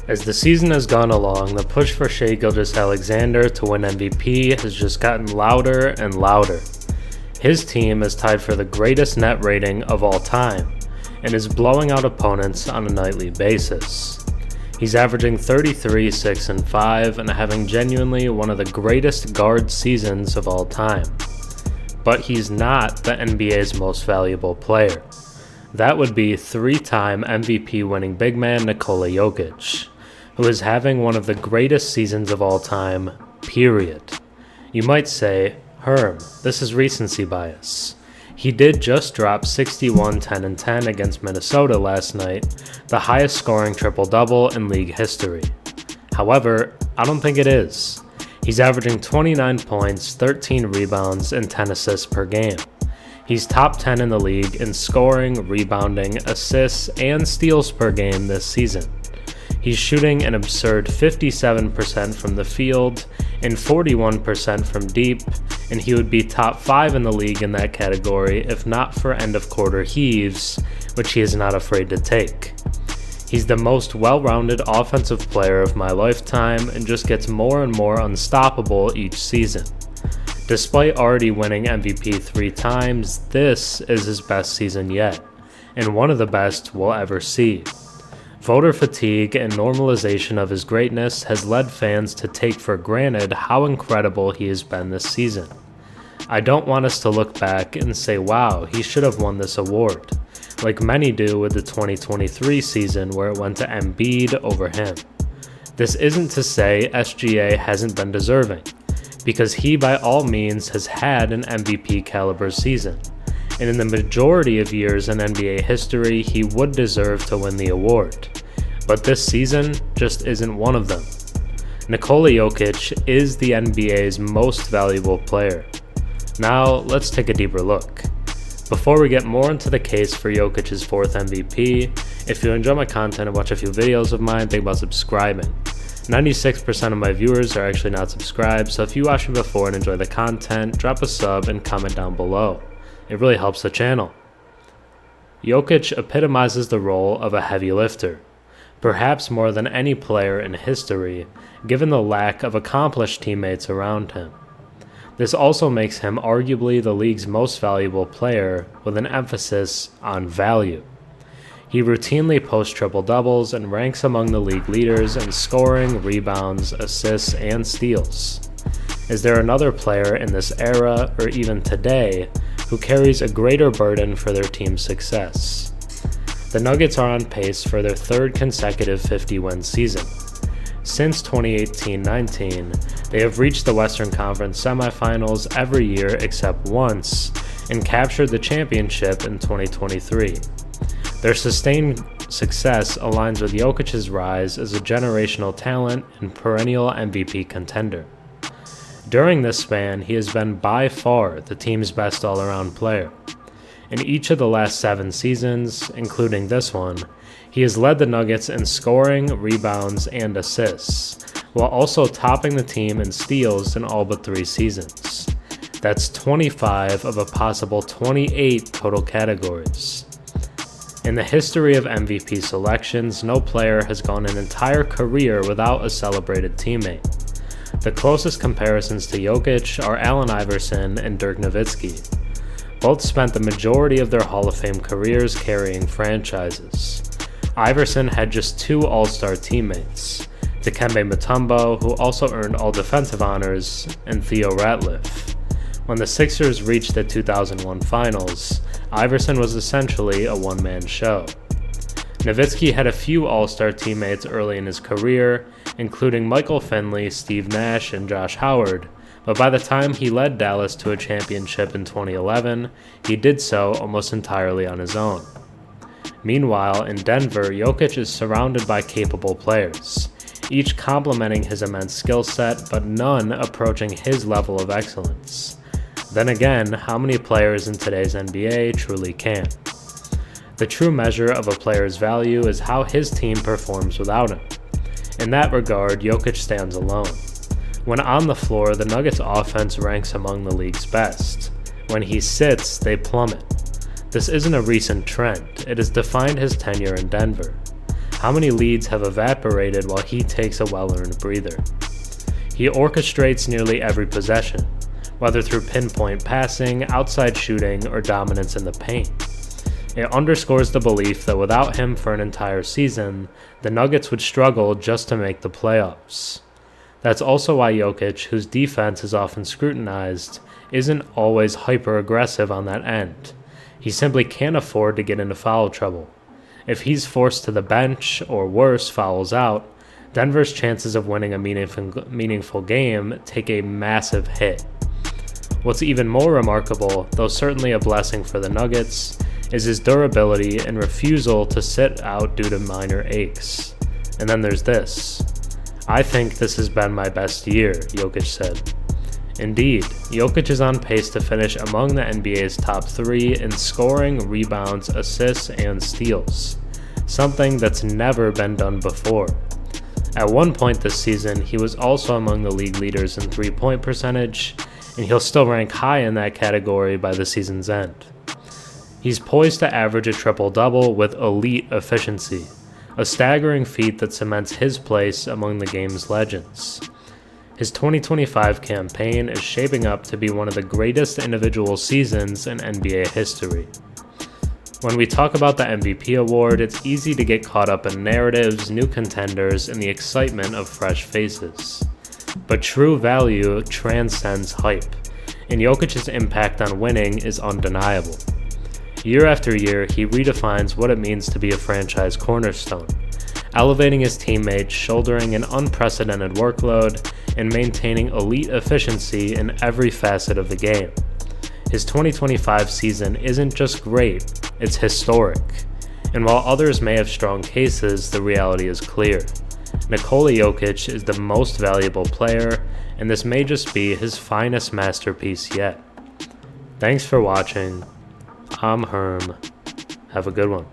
As the season has gone along, the push for gilgeous-alexander to win MVP has just gotten louder and louder. His team is tied for the greatest net rating of all time, and is blowing out opponents on a nightly basis. He's averaging 33, 6, and 5, and having genuinely one of the greatest guard seasons of all time. But he's not the NBA's most valuable player. That would be three-time MVP winning big man Nikola Jokic, who is having one of the greatest seasons of all time, period. You might say, Herm, this is recency bias. He did just drop 61, 10, and 10 against Minnesota last night, the highest scoring triple-double in league history. However, I don't think it is. He's averaging 29 points, 13 rebounds, and 10 assists per game. He's top 10 in the league in scoring, rebounding, assists, and steals per game this season. He's shooting an absurd 57% from the field and 41% from deep, and he would be top 5 in the league in that category if not for end-of-quarter heaves, which he is not afraid to take. He's the most well-rounded offensive player of my lifetime and just gets more and more unstoppable each season. Despite already winning MVP 3 times, this is his best season yet, and one of the best we'll ever see. Voter fatigue and normalization of his greatness has led fans to take for granted how incredible he has been this season. I don't want us to look back and say, wow, he should have won this award, like many do with the 2023 season where it went to Embiid over him. This isn't to say SGA hasn't been deserving, because he by all means has had an MVP caliber season, and in the majority of years in NBA history he would deserve to win the award. But this season just isn't one of them. Nikola Jokic is the NBA's most valuable player. Now let's take a deeper look. Before we get more into the case for Jokic's 4th MVP, if you enjoy my content and watch a few videos of mine, think about subscribing. 96% of my viewers are actually not subscribed, so if you watched me before and enjoy the content, drop a sub and comment down below. It really helps the channel. Jokic epitomizes the role of a heavy lifter, perhaps more than any player in history, given the lack of accomplished teammates around him. This also makes him arguably the league's most valuable player, with an emphasis on value. He routinely posts triple-doubles and ranks among the league leaders in scoring, rebounds, assists, and steals. Is there another player in this era, or even today, who carries a greater burden for their team's success? The Nuggets are on pace for their 3rd consecutive 50-win season. Since 2018-19, they have reached the Western Conference semifinals every year except once, and captured the championship in 2023. Their sustained success aligns with Jokic's rise as a generational talent and perennial MVP contender. During this span, he has been by far the team's best all-around player. In each of the last 7 seasons, including this one, he has led the Nuggets in scoring, rebounds, and assists, while also topping the team in steals in all but 3 seasons. That's 25 of a possible 28 total categories. In the history of MVP selections, no player has gone an entire career without a celebrated teammate. The closest comparisons to Jokic are Allen Iverson and Dirk Nowitzki. Both spent the majority of their Hall of Fame careers carrying franchises. Iverson had just 2 All-Star teammates, Dikembe Mutombo, who also earned all defensive honors, and Theo Ratliff. When the Sixers reached the 2001 finals, Iverson was essentially a one-man show. Nowitzki had a few All-Star teammates early in his career, including Michael Finley, Steve Nash, and Josh Howard, but by the time he led Dallas to a championship in 2011, he did so almost entirely on his own. Meanwhile, in Denver, Jokic is surrounded by capable players, each complementing his immense skill set, but none approaching his level of excellence. Then again, how many players in today's NBA truly can? The true measure of a player's value is how his team performs without him. In that regard, Jokic stands alone. When on the floor, the Nuggets' offense ranks among the league's best. When he sits, they plummet. This isn't a recent trend. It has defined his tenure in Denver. How many leads have evaporated while he takes a well-earned breather? He orchestrates nearly every possession, whether through pinpoint passing, outside shooting, or dominance in the paint. It underscores the belief that without him for an entire season, the Nuggets would struggle just to make the playoffs. That's also why Jokic, whose defense is often scrutinized, isn't always hyper-aggressive on that end. He simply can't afford to get into foul trouble. If he's forced to the bench, or worse, fouls out, Denver's chances of winning a meaningful game take a massive hit. What's even more remarkable, though certainly a blessing for the Nuggets, is his durability and refusal to sit out due to minor aches. And then there's this. "I think this has been my best year," Jokic said. Indeed, Jokic is on pace to finish among the NBA's top 3 in scoring, rebounds, assists, and steals, something that's never been done before. At one point this season, he was also among the league leaders in three-point percentage, and he'll still rank high in that category by the season's end. He's poised to average a triple-double with elite efficiency, a staggering feat that cements his place among the game's legends. His 2025 campaign is shaping up to be one of the greatest individual seasons in NBA history. When we talk about the MVP award, it's easy to get caught up in narratives, new contenders, and the excitement of fresh faces. But true value transcends hype, and Jokic's impact on winning is undeniable. Year after year, he redefines what it means to be a franchise cornerstone, elevating his teammates, shouldering an unprecedented workload, and maintaining elite efficiency in every facet of the game. His 2025 season isn't just great, it's historic. And while others may have strong cases, the reality is clear. Nikola Jokic is the most valuable player, and this may just be his finest masterpiece yet. Thanks for watching. I'm Herm. Have a good one.